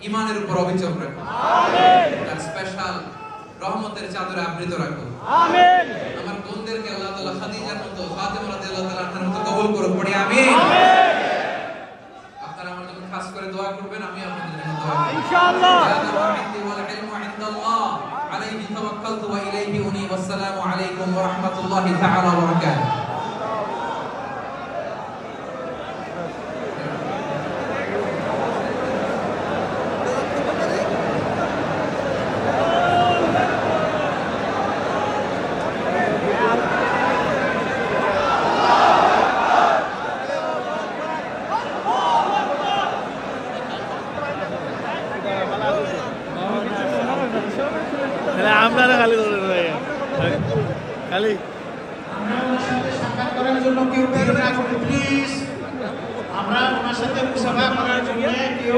ইমানের উপর অবিচল রাখো, তার স্পেশাল রহমতের চাদরে আবৃত রাখো। আমার বোনদেরকে আল্লাহ তাআলা খাদিজার মতো, ফাতেমা রাদিয়াল্লাহু তাআলা আনহার মতো কবুল করুক, পড়ি আমিন। আপনারা আমার জন্য খাস করে দোয়া করবেন, আমি আপনাদের জন্য দোয়া করব ইনশাআল্লাহ। ওয়াল ইলমু ইনদাল্লাহ আলাইহি তাওয়াক্কালতু ওয়া ইলাইহি উনীব। আসসালামু আলাইকুম ওয়া রাহমাতুল্লাহি তাআলা ওয়া বারাকাতুহু। আপনারা খালি খালি আমরা ওনার সাথে সাক্ষাৎ করার জন্য কেউ ভিড় না করুন প্লিজ। আমরা ওনার সাথে মুসাফা করার জন্য কেউ